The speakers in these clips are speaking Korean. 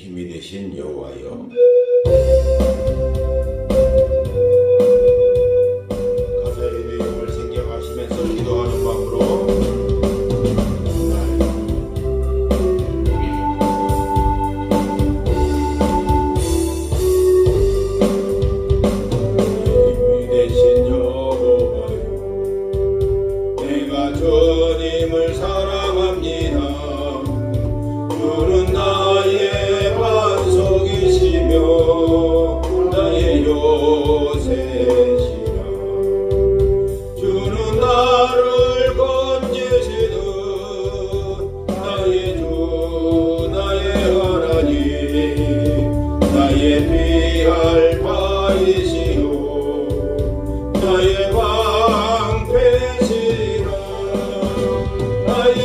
힘이 되신 여호와여, 가사의 내용을 생각하시면서 기도하는 마음으로 힘이 되신 여호와여, 내가 주님을 사랑합니다. 주는 나의 반석이시며 나의 요새시라. 주는 나를 건지시는 나의 주 나의 하나님, 나의 피할 바이시요 나의 방패시라. 나의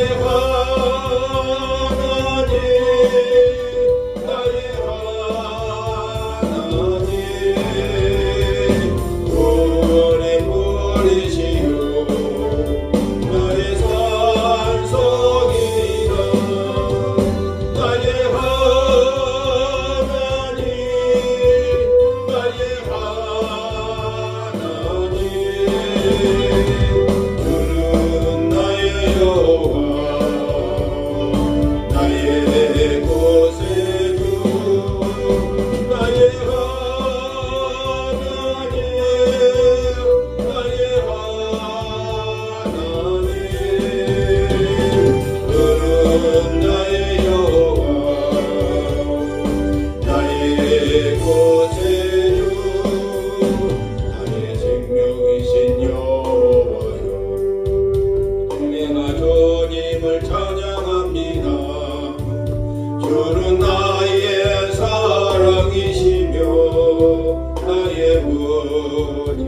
주는 나의 사랑이시며 나의 무지시라.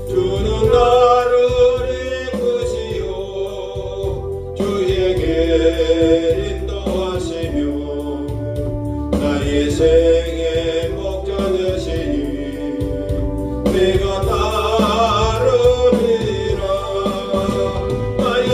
주는 나를 이끄시어 주에게 인도하시며 나의 생의 목자 되시니 내가 따르리라. 나의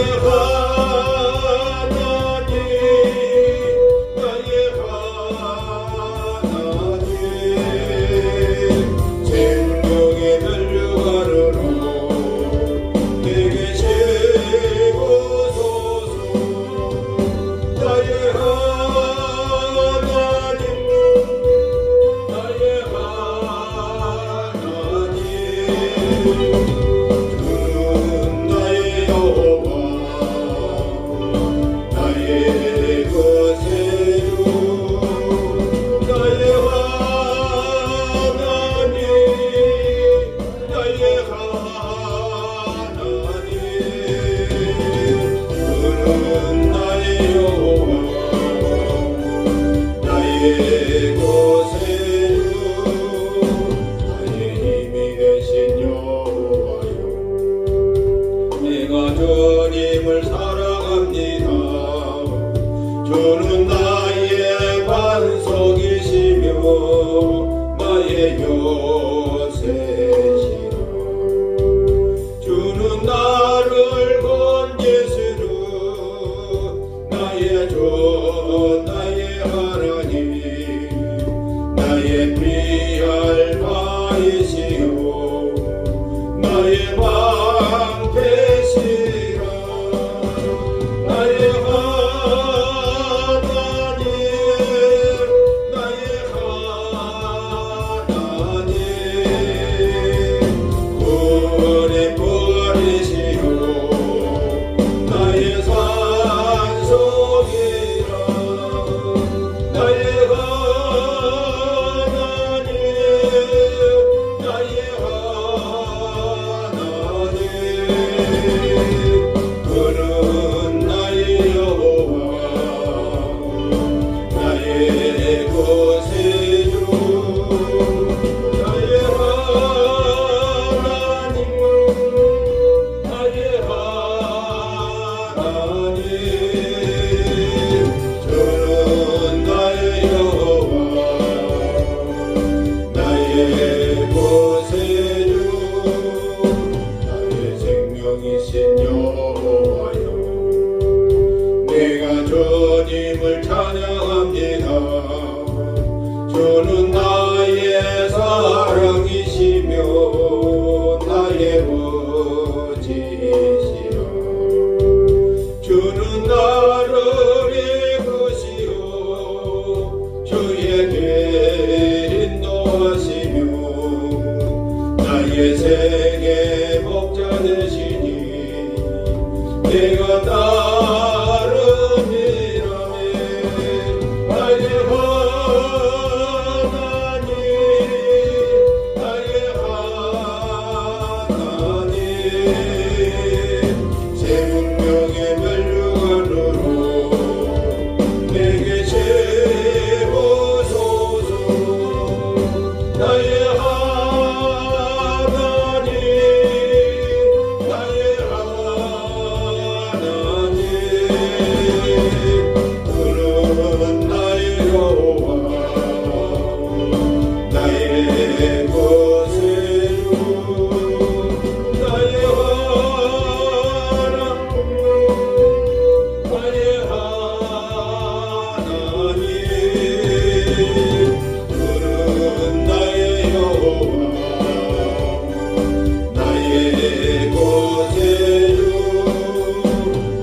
주님을 사랑합니다. 주는 나의 반석이시며 나의 요새시라. 주는 나를 건지시는 나의 주 나의 하나님, 나의 피할 바이시요 나의 방패시라. 나의 하나님, 나의 하나님, 구원의 뿌리시요 나의 산속이라. 나의 하나님, 나의 하나님, 그는 나의 여호와 나의 구세주 나의 하나님, 나의 하나님, 저는 나의 여호와 나의 구세주 나의 생명이신 여호와여, 내가 주님 주님을 찬양합니다. 주는 나의 사랑이시며 나의 보지시여. 주는 나를 이끄시어 주에게 인도하시며 나의 생의 목자 되시니 내가 따르리라네. 나의 하나님 나의 하나님 새 운명의 멸류관으로 내게 채워소서. 나의 하나님 나의 하나님 그는 나의 여호와 나의 구세주 나의 하나님 나의 하나님 그는 나의 여호와 나의 구세주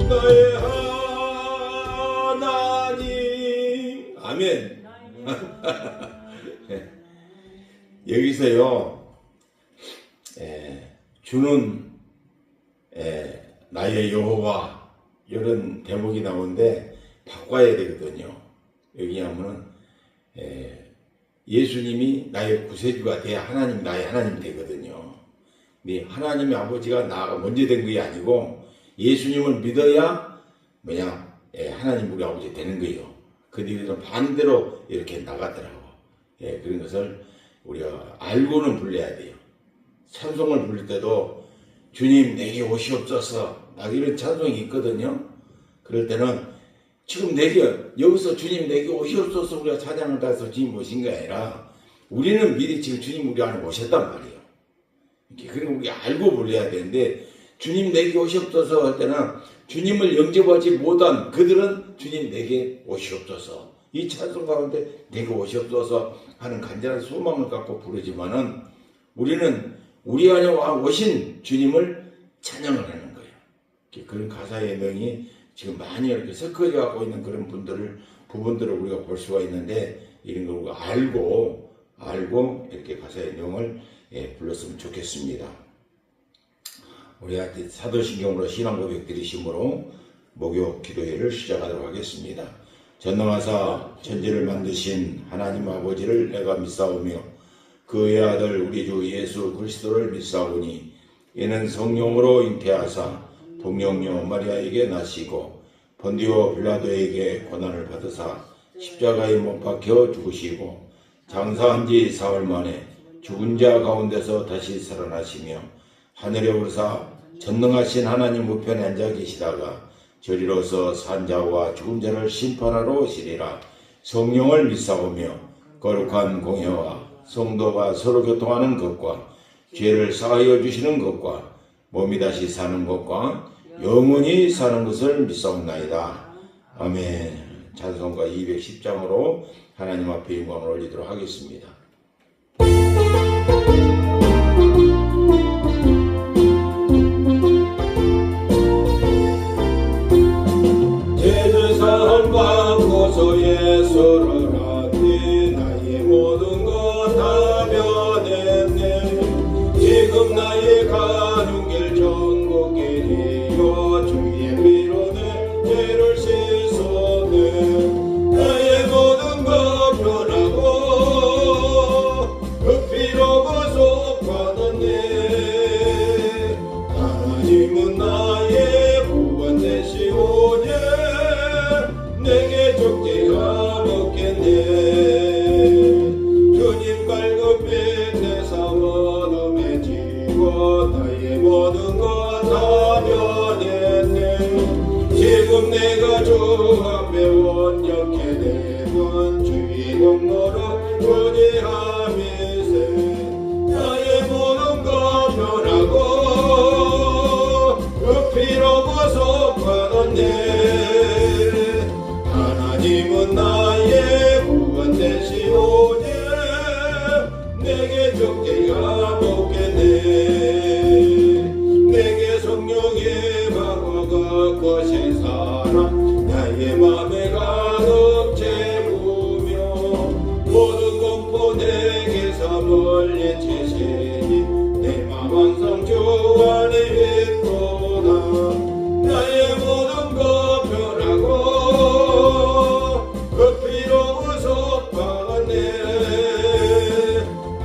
나의 하나님. 아멘. 여기서요 주는 나의 여호와 이런 대목이 나오는데 바꿔야 되거든요. 여기 하면은 예수님이 나의 구세주가 돼야 하나님 나의 하나님 되거든요. 근데 하나님의 아버지가 나가 먼저 된 게 아니고 예수님을 믿어야 하나님 우리 아버지 되는 거예요. 그들은 반대로 이렇게 나가더라고. 그런 것을 우리가 알고는 불러야 돼요. 찬송을 부를 때도 주님 내게 오시옵소서 이런 찬송이 있거든요. 그럴 때는 지금 여기서 주님 내게 오시옵소서 우리가 찬양을 가서 주님 오신 게 아니라 우리는 미리 지금 주님 우리 안에 오셨단 말이에요. 그럼 우리가 알고 불러야 되는데 주님 내게 오시옵소서 할 때는 주님을 영접하지 못한 그들은 주님 내게 오시옵소서 이 찬송 가운데 내게 오시옵소서 하는 간절한 소망을 갖고 부르지만은 우리는 우리 안에 오신 주님을 찬양을 하는 거예요. 그런 가사의 내용이 지금 많이 이렇게 섞어져 갖고 있는 그런 부분들을 우리가 볼 수가 있는데 이런 걸 우리가 알고 이렇게 가사의 내용을 불렀으면 좋겠습니다. 우리가 사도신경으로 신앙 고백 드리심으로 목요 기도회를 시작하도록 하겠습니다. 전능하사 천지를 만드신 하나님 아버지를 내가 믿사오며 그의 아들 우리 주 예수 그리스도를 믿사오니 이는 성령으로 잉태하사 동정녀 마리아에게 나시고 본디오 빌라도에게 고난을 받으사 십자가에 못 박혀 죽으시고 장사한 지 사흘 만에 죽은 자 가운데서 다시 살아나시며 하늘에 오르사 전능하신 하나님 우편에 앉아 계시다가 저리로서 산자와 죽은 자를 심판하러 오시리라. 성령을 믿사오며 거룩한 공회와 성도가 서로 교통하는 것과 죄를 사하여 주시는 것과 몸이 다시 사는 것과 영원히 사는 것을 믿사옵나이다. 아멘. 찬송가 210장으로 하나님 앞에 영광을 올리도록 하겠습니다. 대제사한 광고서에 서러라니 나의 모든 것 다 변했네. 지금 나의 가는 길 전국에 이어 주의 피로 내 죄를 씻었네. 나의 모든 것 변하고 그 피로 구속받았네. 하나님은 나의 구원 되시오니 내게 적재가 없겠네. 주님 발급빛 내 사원음에 지고 나의 모든 것 다 변했네. 지금 내가 주 앞에 온전케 되면 주의 공로로 부지함이세. 나의 모든 것 변하고 그 피로 구속받았네. 곳에 살아 나의 맘에 가득 채우며 모든 공포 내게서 멀리치시니 내 맘 항상 주 안에 있도다. 나의 모든 것 변하고 그 피로 구속받았네.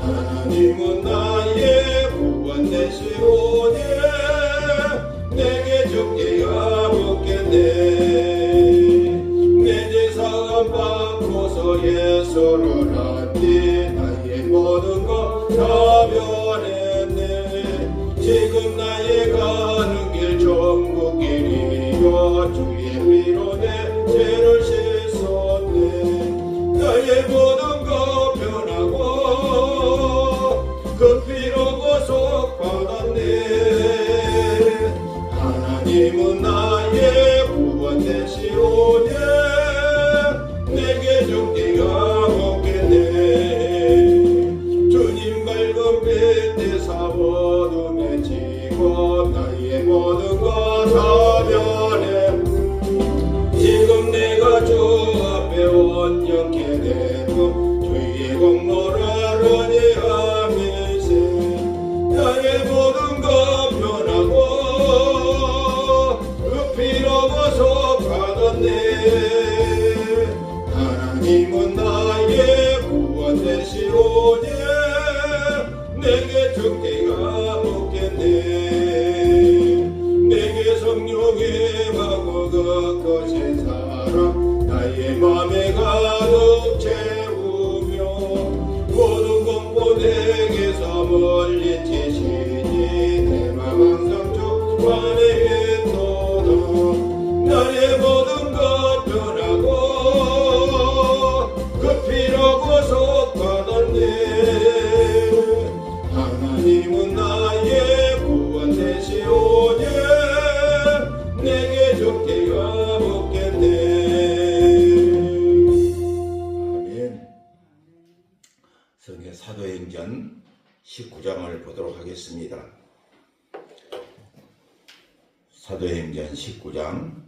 하나님은 나의 구원 되시오니 내게 죽기가 없겠네. 내 죄사함 받고서 예수를 안디 나의 모든 것 다 변했네. 지금 나의 가는 길 천국 길이요 주의 피로 내 죄를 씻었네. 나의 모든 것 변하고 그 피로 구속받았네. 하나님은 나의 구원 되시오니 내게 죽기가 없겠네. 주님 밝은 빛에 어둠에 지고 나의 모든 것 다 변해. 지금 내가 주 앞에 온전케 되고 주의 공로를 의지하면서 나의 모든 것 변하고 그 피로 구속받았네. 하나님은 나의 구원 되시오니 내게 죽기가 없겠네. 내게 성령의 마고 그것에 살아 나의 맘에 가득 채우며 모든 공포 내게서 멀리치시니 내 맘 항상 주 안에 있도다. 나의 모든 것 변하고 그 피로 구속받았네. 하나님은 나의 구원 되시오니 내게 죽기가 없겠네. 아멘. 성경 사도행전 19장을 보도록 하겠습니다. 사도행전 19장,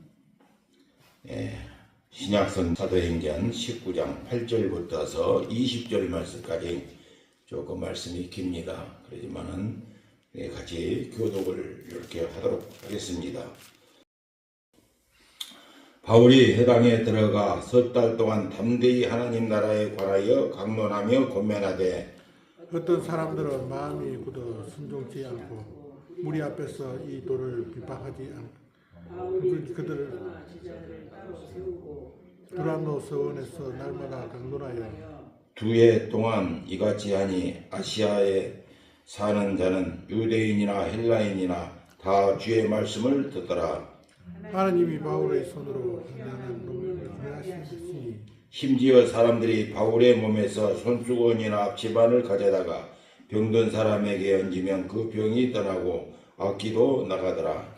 신약성 사도행전 19장 8절부터서 20절 말씀까지 조금 말씀이 깁니다. 그렇지만은 같이 교독을 이렇게 하도록 하겠습니다. 바울이 회당에 들어가 석 달 동안 담대히 하나님 나라에 관하여 강론하며 권면하되 어떤 사람들은 마음이 굳어 순종치 않고 무리 앞에서 이 도를 비방하지 않고 그들을 두란노 서원에서 날마다 강론하여 두 해 동안 이같이 하니 아시아에 사는 자는 유대인이나 헬라인이나 다 주의 말씀을 듣더라. 하나님이 바울의 손으로 한다는 놈을 구하시니 심지어 사람들이 바울의 몸에서 손수건이나 앞치반을 가져다가 병든 사람에게 얹으면 그 병이 떠나고 악기도 나가더라.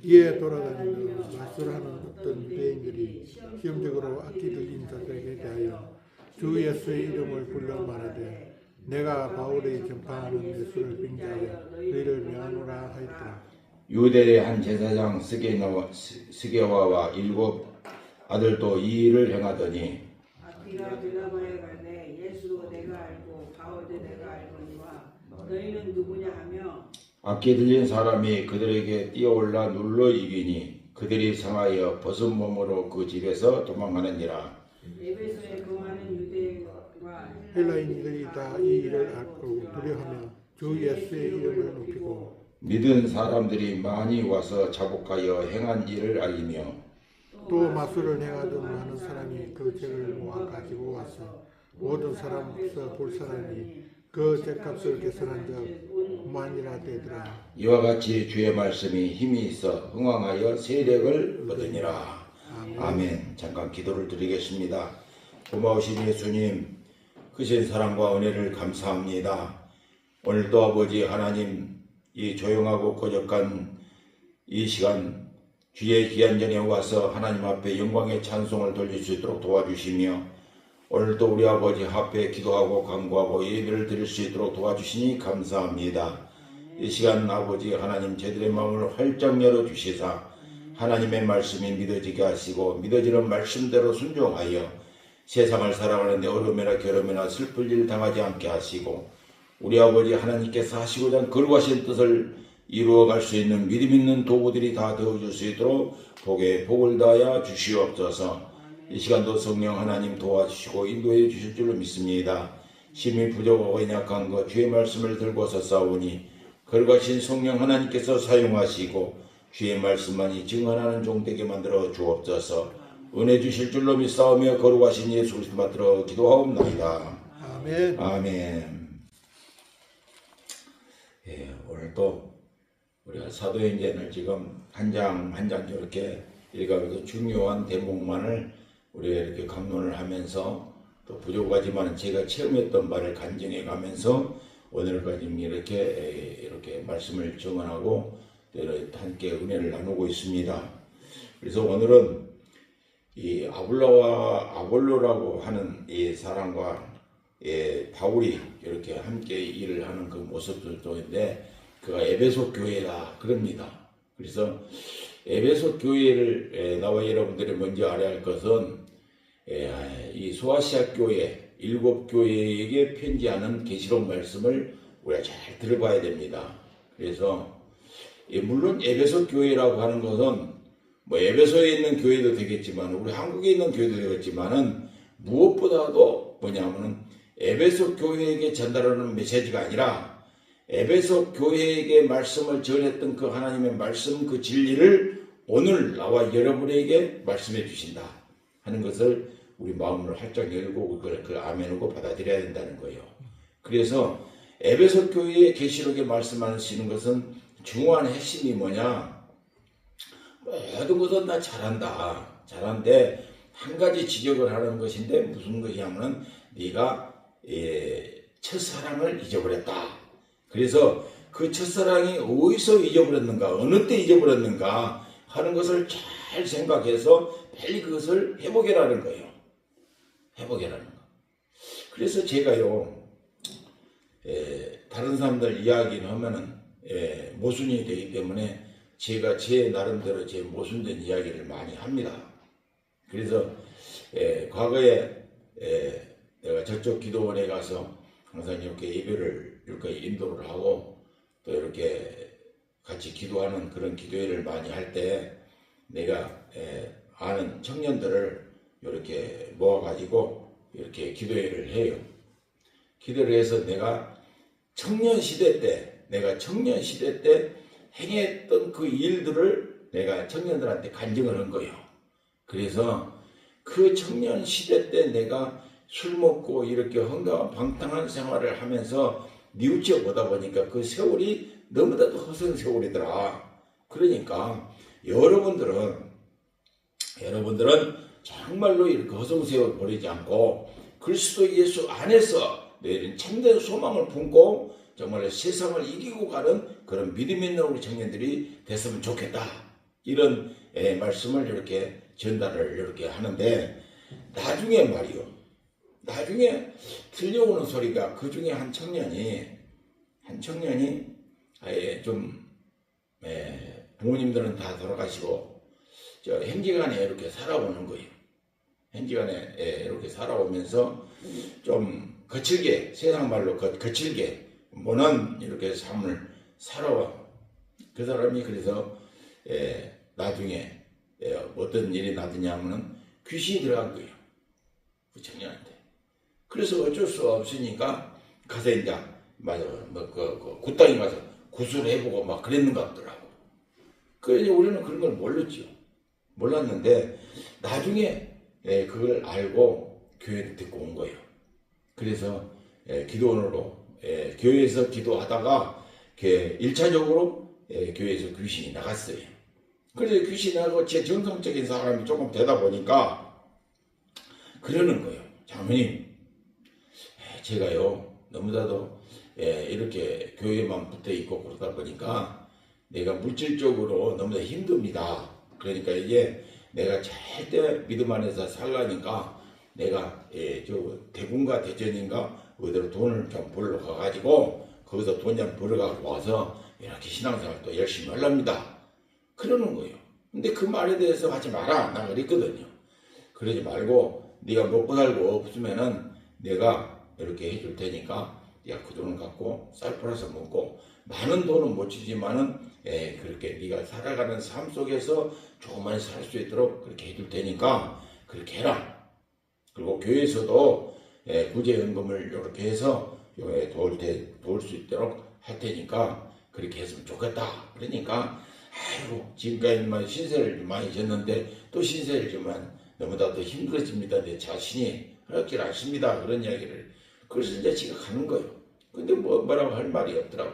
이에 돌아다니며 말술하는 어떤 유대인들이 시험적으로 악기 들린 자들에게 대하여 주 예수의 이름을 불러 말하되 내가 바울이 전파하는 예수를 빙자하여 너희를 명하노라 하였더라. 유대의 한 제사장 스게와와 7 아들도 이 일을 행하더니 악기가 빌라바에 가되 예수 내가 알고 바울도 내가 알거니와 너희는 누구냐 하며 악기 들린 사람이 그들에게 뛰어올라 눌러 이기니 그들이 상하여 벗은 몸으로 그 집에서 도망하느니라. 에베소에 거하는 유대인과 헬라인들이 다 이 일을 알고 두려워하며 주 예수의 이름을 높이고 믿은 사람들이 많이 와서 자복하여 행한 일을 알리며 또 마술을 행하던 많은 사람이 그 죄를 모아 가지고 와서 모든 사람에서 볼 사람이 그 죄값을 계산한 적 5만이나 되더라. 이와 같이 주의 말씀이 힘이 있어 흥왕하여 세력을 얻으니라. 아멘. 잠깐 기도를 드리겠습니다. 고마우신 예수님, 크신 사랑과 은혜를 감사합니다. 오늘도 아버지 하나님, 이 조용하고 고적한 이 시간 주의 귀한 전에 와서 하나님 앞에 영광의 찬송을 돌릴 수 있도록 도와주시며 오늘도 우리 아버지 앞에 기도하고 간구하고 예배를 드릴 수 있도록 도와주시니 감사합니다. 이 시간 아버지 하나님 저희들의 마음을 활짝 열어주시사 하나님의 말씀이 믿어지게 하시고 믿어지는 말씀대로 순종하여 세상을 살아가는데 어려움이나 괴로움이나 슬플 일 당하지 않게 하시고 우리 아버지 하나님께서 하시고자 한 거룩하신 뜻을 이루어갈 수 있는 믿음 있는 도구들이 다 되어줄 수 있도록 복에 복을 다하여 주시옵소서. 이 시간도 성령 하나님 도와주시고 인도해 주실 줄로 믿습니다. 심히 부족하고 연약한 것 주의 말씀을 들고서 싸우니 거룩하신 성령 하나님께서 사용하시고 주의 말씀만이 증언하는 종 되게 만들어 주옵소서. 은혜 주실 줄로 믿사오며 거룩하신 예수 그리스도 받들어 기도하옵나이다. 아멘. 아멘. 오늘 또 우리가 사도행전을 지금 한 장 한 장 이렇게 읽어가면서 중요한 대목만을 우리가 이렇게 강론을 하면서 또 부족하지만 제가 체험했던 바를 간증해 가면서 오늘까지 이렇게 말씀을 정언하고 함께 은혜를 나누고 있습니다. 그래서 오늘은 이 아볼로와 아볼로라고 하는 이 사람과 바울이 이렇게 함께 일을 하는 그 모습들도인데 그가 에베소 교회다 그럽니다. 그래서 에베소 교회를 나와 여러분들이 먼저 알아야 할 것은 이 소아시아 교회 7교회에게 편지하는 계시록 말씀을 우리가 잘 들어봐야 됩니다. 그래서 물론 에베소 교회라고 하는 것은 뭐 에베소에 있는 교회도 되겠지만 우리 한국에 있는 교회도 되겠지만은 무엇보다도 뭐냐면은 에베소 교회에게 전달하는 메시지가 아니라 에베소 교회에게 말씀을 전했던 그 하나님의 말씀 그 진리를 오늘 나와 여러분에게 말씀해 주신다 하는 것을 우리 마음으로 활짝 열고 그걸 아멘하고 받아들여야 된다는 거예요. 그래서 에베소 교회의 계시록에 말씀하시는 것은 중요한 핵심이 뭐냐? 모든 것은 다 잘한데 한 가지 지적을 하는 것인데 무슨 것이냐면 네가 첫사랑을 잊어버렸다. 그래서 그 첫사랑이 어디서 잊어버렸는가 어느 때 잊어버렸는가 하는 것을 잘 생각해서 빨리 그것을 회복해라는 거예요. 회복해라는 거. 그래서 제가요 다른 사람들 이야기는 하면은 모순이 되기 때문에 제가 제 나름대로 제 모순된 이야기를 많이 합니다. 그래서 과거에 내가 저쪽 기도원에 가서 항상 이렇게 예배를 이렇게 인도를 하고 또 이렇게 같이 기도하는 그런 기도회를 많이 할 때 내가 아는 청년들을 이렇게 모아가지고 이렇게 기도회를 해요. 기도를 해서 내가 청년 시대 때 행했던 그 일들을 내가 청년들한테 간증을 한 거예요. 그래서 그 청년 시대 때 내가 술 먹고 이렇게 방탕한 생활을 하면서 뉘우쳐 보다 보니까 그 세월이 너무나도 허선 세월이더라. 그러니까 여러분들은 정말로 이렇게 허송 세월 보내지 않고 그리스도 예수 안에서 내린 참된 소망을 품고 정말 세상을 이기고 가는 그런 믿음 있는 우리 청년들이 됐으면 좋겠다. 이런 말씀을 이렇게 전달을 이렇게 하는데 나중에 들려오는 소리가 그 중에 한 청년이 아예 좀 부모님들은 다 돌아가시고 저 행지간에 이렇게 살아오는 거예요. 행지간에 이렇게 살아오면서 좀 거칠게 세상 말로 거칠게 모난 이렇게 삶을 살아와. 그 사람이 그래서 나중에 어떤 일이 나더냐면은 귀신이 들어간 거예요. 그 청년한테. 그래서 어쩔 수 없으니까 가서 이제 굿당에 가서 구술을 해보고 막 그랬는 것 같더라고. 그래서 우리는 그런 걸 몰랐는데 나중에 그걸 알고 교회를 듣고 온 거예요. 그래서 기도원으로 교회에서 기도하다가 1차적으로 교회에서 귀신이 나갔어요. 그래서 귀신이 나가고 제 정상적인 사람이 조금 되다 보니까 그러는 거예요. 장모님, 제가요 너무나도 이렇게 교회만 붙어 있고 그러다 보니까 내가 물질적으로 너무나 힘듭니다. 그러니까 이게 내가 절대 믿음 안에서 살라니까 내가 저 대구인가 대전인가 어디로 돈을 좀 벌러 가가지고 거기서 돈 좀 벌어가고 와서 이렇게 신앙생활 또 열심히 하랍니다. 그러는 거예요. 근데 그 말에 대해서 하지 마라. 나 그랬거든요. 그러지 말고 네가 먹고 살고 없으면은 내가 이렇게 해줄 테니까 네가 그 돈을 갖고 쌀 팔아서 먹고 많은 돈은 못 주지만은 그렇게 네가 살아가는 삶 속에서 조금만 살 수 있도록 그렇게 해줄 테니까 그렇게 해라. 그리고 교회에서도 구제연금을 이렇게 해서 도울 수 있도록 할 테니까 그렇게 했으면 좋겠다. 그러니까 아이고 지금까지만 신세를 많이 졌는데 또 신세를 지면 너무나 더 힘들어집니다. 내 자신이 그렇게 않습니다. 그런 이야기를. 그래서 이제 지가 가는 거예요. 근데 뭐라고 할 말이 없더라고.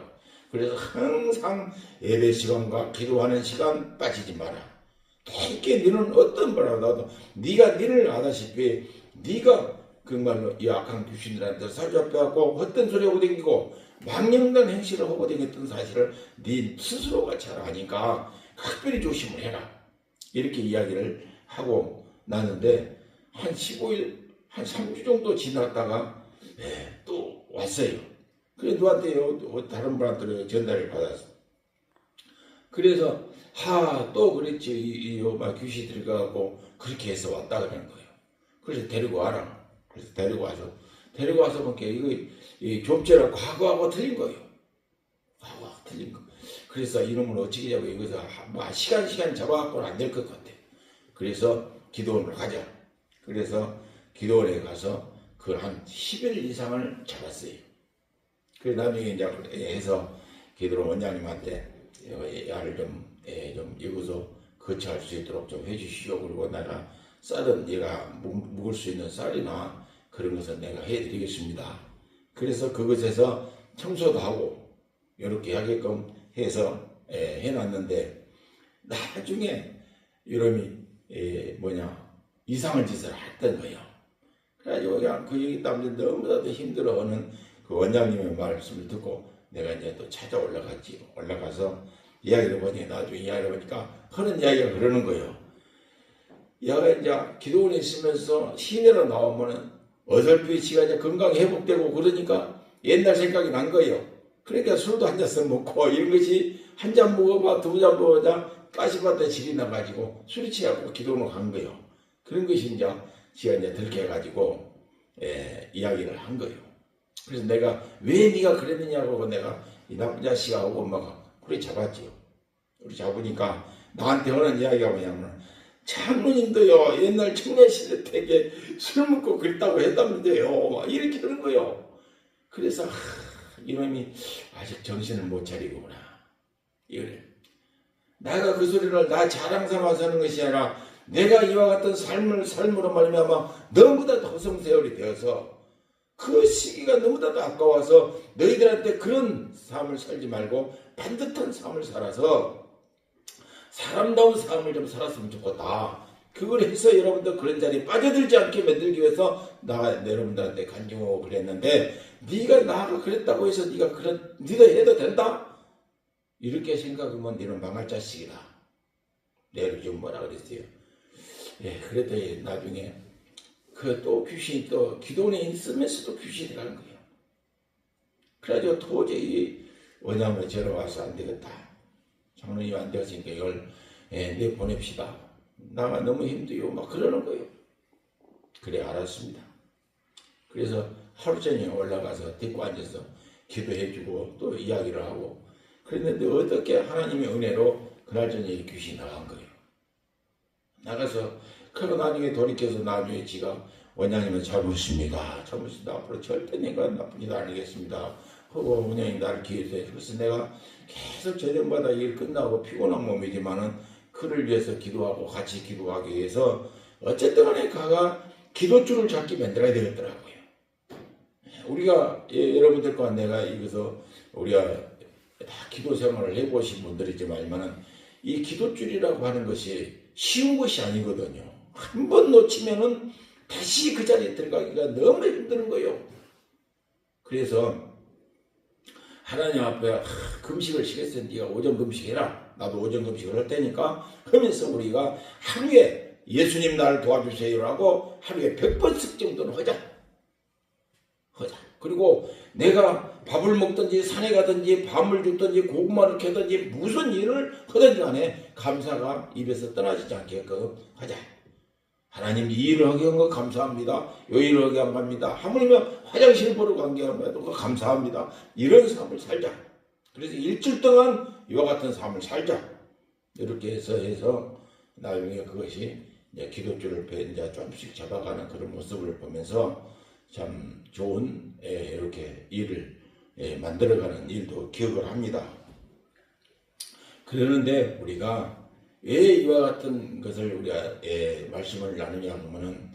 그래서 항상 예배 시간과 기도하는 시간 빠지지 마라. 특히 너는 어떤 말을 나도 네가 니를 아다시피 네가 정말로 이 악한 귀신들한테 사로잡혀갖고 헛된 소리 하고 다니고 망령된 행실을 하고 다녔던 사실을 네 스스로가 잘 아니까 각별히 조심을 해라. 이렇게 이야기를 하고 나는데 한 15일, 한 3주 정도 지났다가 또 왔어요. 그래 누구한테요? 다른 분한테 전달을 받았어. 그래서 또 그랬지. 막 귀신이 들어가고 그렇게 해서 왔다 그러는 거예요. 그래서 데리고 와라. 그래서 데리고 와서 보니까 이 좁죄라 과거하고 틀린 거예요. 과거하고 틀린 거. 그래서 이놈을 어떻게 잡고 여기서 뭐 시간 잡아갖고는 안 될 것 같아. 그래서 기도원을 가자. 그래서 기도원에 가서 그걸 한 10일 이상을 잡았어요. 그래서 나중에 이제 해서 기도원 원장님한테 야를 좀 여기서 거처할 수 있도록 좀 해주시오. 그리고 내가 쌀은 얘가 묵을 수 있는 쌀이나 그런 것은 내가 해드리겠습니다. 그래서 그것에서 청소도 하고 이렇게 하게끔 해서 해놨는데 나중에 이놈이 이상한 짓을 했던 거예요. 그래가지고 그냥 그 얘기 때문에 너무나도 힘들어하는 그 원장님의 말씀을 듣고 내가 이제 또 찾아 올라갔지. 올라가서 이야기를 보니 나중에 이야기를 보니까 하는 이야기가 그러는 거예요. 얘가 이제 기도원에 있으면서 시내로 나오면은 어설프게 지가 이제 건강 회복되고 그러니까 옛날 생각이 난 거예요. 그러니까 술도 한 잔씩 먹고 이런 것이 한 잔 먹어봐 두 잔 먹어봐 가시밭에 질이 나가지고 술이 취하고 기도원으로 간 거예요. 그런 것이 이제 지가 이제 들켜가지고 이야기를 한 거예요. 그래서 내가 왜 네가 그랬느냐고 내가 이 나쁜 자식아 하고 엄마가 그래 잡았지요. 우리 잡으니까 나한테 하는 이야기가 뭐냐면 장로님도요 옛날 청년시대 되게 술 먹고 그랬다고 했다는데요 이렇게 하는 거예요. 그래서 이놈이 아직 정신을 못 차리고구나. 이래. 내가 그 소리를 나 자랑 삼아서 하는 것이 아니라 내가 이와 같은 삶으로 말미암아 너무나 허송세월이 되어서 그 시기가 너무나 아까워서 너희들한테 그런 삶을 살지 말고 반듯한 삶을 살아서 사람다운 삶을 좀 살았으면 좋겠다. 그걸 해서 여러분들 그런 자리에 빠져들지 않게 만들기 위해서 여러분들한테 간증하고 그랬는데 네가 나가 그랬다고 해서 네가 해도 된다? 이렇게 생각하면 너는 망할 자식이다. 내가 요즘 뭐라 그랬어요? 그랬더니 나중에 또 귀신이 또 기도원에 있으면서도 귀신이 가는 거예요. 그래가지고 도저히 원장님이 저러 와서 안 되겠다. 장로님 안 되었으니까 이걸 내 보냅시다. 나가 너무 힘들요. 막 그러는 거예요. 그래 알았습니다. 그래서 하루 종일 올라가서 데리고 앉아서 기도해주고 또 이야기를 하고 그랬는데 어떻게 하나님의 은혜로 그날 저녁에 귀신이 나간 거예요. 나가서 그러고 나중에 돌이켜서 나중에 지가 원장님은 잘못했습니다. 앞으로 절대 내가 나쁜 짓 안 하겠습니다. 하고 원장님 나를 기회해. 그래서 내가 계속 저녁마다 일 끝나고 피곤한 몸이지만은 그를 위해서 기도하고 같이 기도하기 위해서 어쨌든 간에 가가 기도줄을 잡기 만들어야 되겠더라고요. 우리가 여러분들과 내가 이것서 우리가 다 기도 생활을 해보신 분들이지만은 이 기도줄이라고 하는 것이 쉬운 것이 아니거든요. 한 번 놓치면은 다시 그 자리에 들어가기가 너무 힘드는 거예요. 그래서 하나님 앞에 금식을 시켰어요. 네가 오전 금식해라. 나도 오전 금식을 할 테니까 하면서 우리가 하루에 예수님 나를 도와주세요라고 하루에 100번씩 정도는 하자. 하자. 그리고 내가 밥을 먹든지 산에 가든지 밤을 줍든지 고구마를 캐든지 무슨 일을 하든지 간에 감사가 입에서 떠나지지 않게끔 하자. 하나님 이 일을 하게 한 거 감사합니다. 요 일을 하게 한 겁니다. 하물며 화장실 보러 간 게 아니라도 감사합니다. 이런 삶을 살자. 그래서 일주일 동안 이와 같은 삶을 살자. 이렇게 해서 나중에 그것이 이제 기도줄을 이제 조금씩 잡아가는 그런 모습을 보면서 참 좋은 이렇게 일을 만들어가는 일도 기억을 합니다. 그러는데 우리가 왜 이와 같은 것을 우리가 말씀을 나누냐 하면은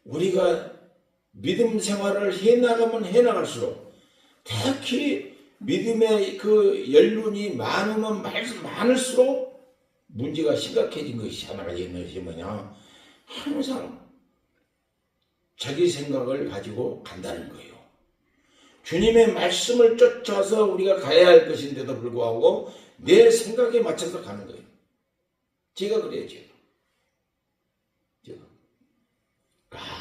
우리가 믿음 생활을 해나가면 해나갈수록 특히 믿음의 그 연륜이 많으면 많을수록 문제가 심각해진 것이 하나가 있는 것이 뭐냐, 항상 자기 생각을 가지고 간다는 거예요. 주님의 말씀을 쫓아서 우리가 가야 할 것인데도 불구하고 내 생각에 맞춰서 가는 거예요. 제가 그래요, 제가.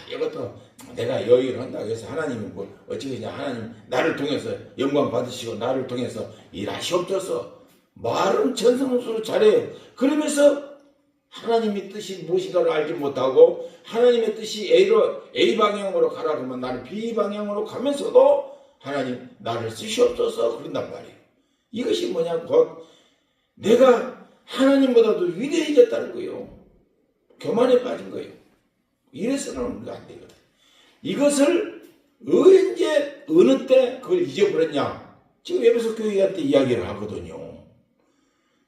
이것도 내가 여의를 한다고 해서 하나님이 뭐 어찌겠냐, 하나님 나를 통해서 영광 받으시고 나를 통해서 일하시옵소서. 말은 천성스로 잘해요. 그러면서 하나님의 뜻이 무엇인가를 알지 못하고 하나님의 뜻이 A 방향으로 가라 그러면 나는 B 방향으로 가면서도 하나님 나를 쓰시옵소서 그런단 말이에요. 이것이 뭐냐고, 내가 하나님보다도 위대해졌다는 거예요. 교만에 빠진 거예요. 이래서는 우리가 안 되거든. 이것을 언제 어느 때 그걸 잊어버렸냐, 지금 에베소 교회한테 이야기를 하거든요.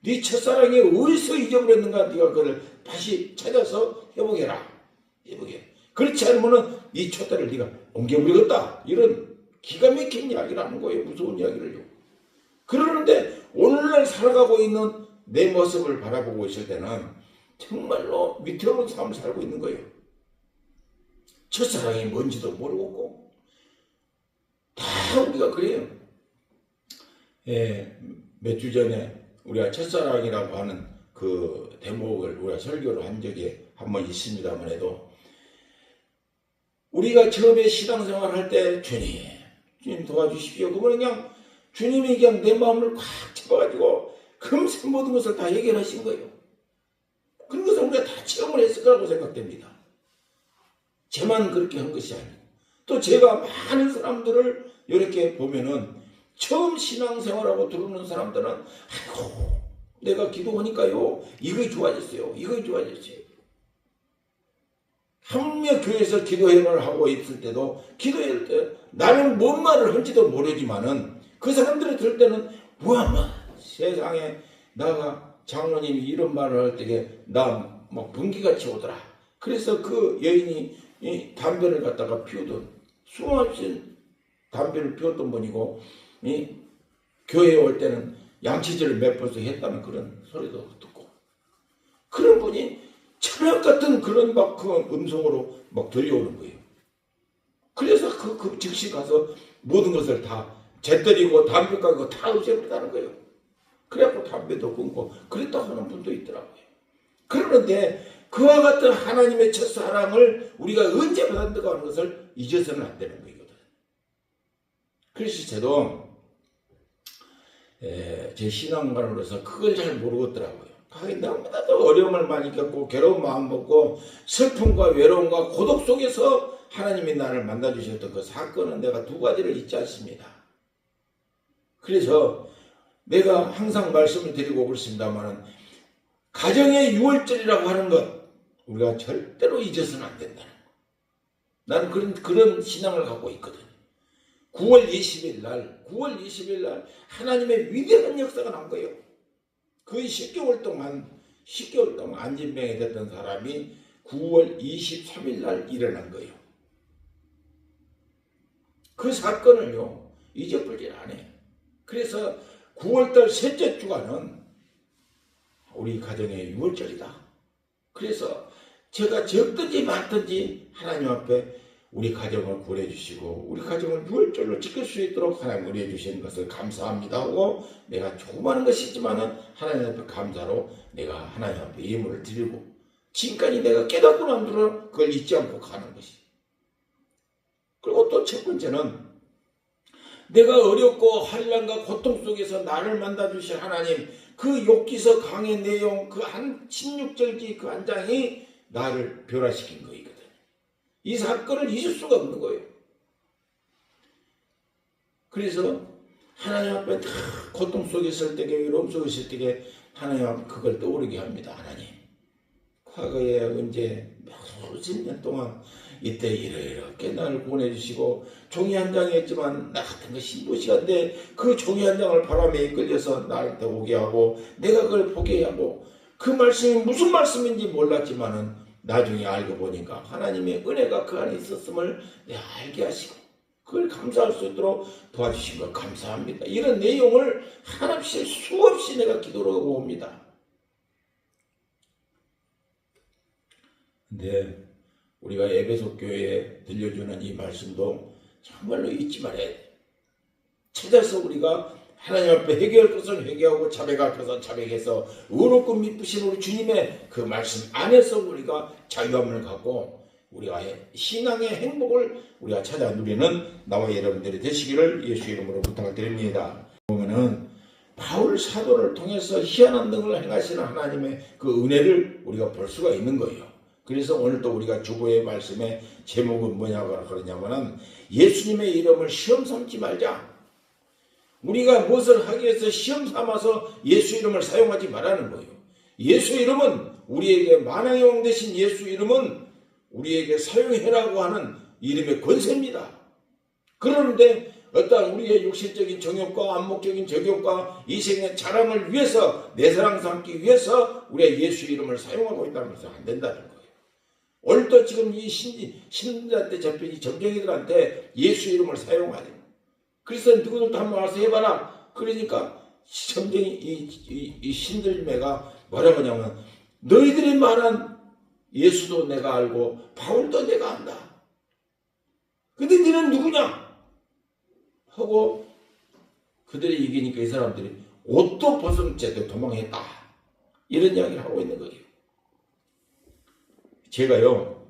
네 첫사랑이 어디서 잊어버렸는가, 네가 그걸 다시 찾아서 회복해라. 그렇지 않으면 네 첫사랑을 네가 옮겨버리겠다. 이런 기가 막힌 이야기를 하는 거예요. 무서운 이야기를요. 그러는데 오늘날 살아가고 있는 내 모습을 바라보고 있을 때는 정말로 위태로운 삶을 살고 있는 거예요. 첫사랑이 뭔지도 모르고 다 우리가 그래요. 몇 주 전에 우리가 첫사랑이라고 하는 그 대목을 우리가 설교를 한 적이 한 번 있습니다만 해도, 우리가 처음에 신앙생활 할 때 주님 도와주십시오. 그거는 그냥 주님이 그냥 내 마음을 꽉 잡아가지고 금세 모든 것을 다 해결하신 거예요. 그런 것을 우리가 다 체험을 했을 거라고 생각됩니다. 제만 그렇게 한 것이 아니고, 또 제가 많은 사람들을 이렇게 보면은 처음 신앙생활하고 들어오는 사람들은 아이고 내가 기도하니까요 이거 좋아졌어요. 하물며 교회에서 기도회를 하고 있을 때도 기도할 때 나는 뭔 말을 한지도 모르지만은 그 사람들이 들을 때는 뭐야, 세상에 나가 장로님이 이런 말을 할 때에 나 막 분기같이 오더라. 그래서 그 여인이 이 담배를 갖다가 피우던, 수없이 담배를 피웠던 분이고, 이 교회에 올 때는 양치질을 몇 번씩 했다는 그런 소리도 듣고, 그런 분이 철학 같은 그런 막 그 음성으로 막 들려오는 거예요. 그래서 그 즉시 가서 모든 것을 다 재떨이고 담배 까고 다 없애버린다는 거예요. 그래갖고 담배도 끊고 그랬다고 하는 분도 있더라고요. 그러는데 그와 같은 하나님의 첫사랑을 우리가 언제 받았는가 하는 것을 잊어서는 안 되는 거거든. 그래서 저도 제 신앙관으로서 그걸 잘 모르겠더라고요. 너무나도 어려움을 많이 겪고 괴로운 마음 먹고 슬픔과 외로움과 고독 속에서 하나님이 나를 만나주셨던 그 사건은 내가 두 가지를 잊지 않습니다. 그래서 내가 항상 말씀을 드리고 그렇습니다만, 가정의 유월절이라고 하는 것 우리가 절대로 잊어서는 안 된다는 거. 나는 그런 신앙을 갖고 있거든. 9월 20일 날 하나님의 위대한 역사가 난 거예요. 거의 10개월 동안 안진병이 됐던 사람이 9월 23일 날 일어난 거예요. 그 사건을요 잊어버리질 않아요. 그래서 9월달 셋째 주간은 우리 가정의 유월절이다. 그래서 제가 적든지 많든지 하나님 앞에 우리 가정을 구원해 주시고 우리 가정을 유월절로 지킬 수 있도록 하나님 은혜해 주시는 것을 감사합니다 하고, 내가 조그마한 것이지만은 하나님 앞에 감사로 내가 하나님 앞에 예물을 드리고, 지금까지 내가 깨닫고 난 뒤로 그걸 잊지 않고 가는 것이. 그리고 또 첫 번째는 내가 어렵고 환난과 고통 속에서 나를 만나주신 하나님, 그 욥기서 강의 내용 그 한 16절기 그 한 장이 나를 변화시킨 거이거든. 이 사건을 잊을 수가 없는 거예요. 그래서 하나님 앞에 다 고통 속에 있을 때에 외로움 속에 있을 때에 하나님 앞에 그걸 떠오르게 합니다. 하나님, 과거에 언제 수십 년 동안 이때 이렇게 나를 보내주시고 종이 한 장이었지만 나 같은 거 신도시간데 그 종이 한 장을 바람에 이끌려서 나한테 오게 하고 내가 그걸 보게 하고 그 말씀이 무슨 말씀인지 몰랐지만은 나중에 알고 보니까 하나님의 은혜가 그 안에 있었음을 내가 알게 하시고 그걸 감사할 수 있도록 도와주신 걸 감사합니다. 이런 내용을 하나씩 수없이 내가 기도로 하고 옵니다. 근데 우리가 에베소 교회에 들려주는 이 말씀도 정말로 잊지 말아야 돼. 찾아서 우리가 하나님 앞에 회개할 것은 회개하고 자백할 것은 자백해서 의롭고 미쁘신 우리 주님의 그 말씀 안에서 우리가 자유함을 갖고 우리가 신앙의 행복을 우리가 찾아 누리는 나와 여러분들이 되시기를 예수 이름으로 부탁을 드립니다. 보면은 바울 사도를 통해서 희한한 등을 행하시는 하나님의 그 은혜를 우리가 볼 수가 있는 거예요. 그래서 오늘 또 우리가 주보의 말씀의 제목은 뭐냐고 그러냐면은 예수님의 이름을 시험 삼지 말자. 우리가 무엇을 하기 위해서 시험 삼아서 예수 이름을 사용하지 말라는 거예요. 예수 이름은 우리에게 만왕의 왕 되신 예수 이름은 우리에게 사용해라고 하는 이름의 권세입니다. 그런데 어떠한 우리의 육신적인 정욕과 안목적인 정욕과 이생의 자랑을 위해서 내 사랑 삼기 위해서 우리가 예수 이름을 사용하고 있다는 것은 안 된다는 거예요. 오늘도 지금 이 신자한테 잡힌 이 점쟁이들한테 예수 이름을 사용하죠. 그래서 누구들도 한번 와서 해봐라. 그러니까 점쟁이 이 신들매가 뭐라고 하냐면 너희들이 말한 예수도 내가 알고 바울도 내가 안다. 근데 너는 누구냐? 하고 그들이 이기니까 이 사람들이 옷도 벗은 채도 도망했다. 이런 이야기를 하고 있는 거예요. 제가요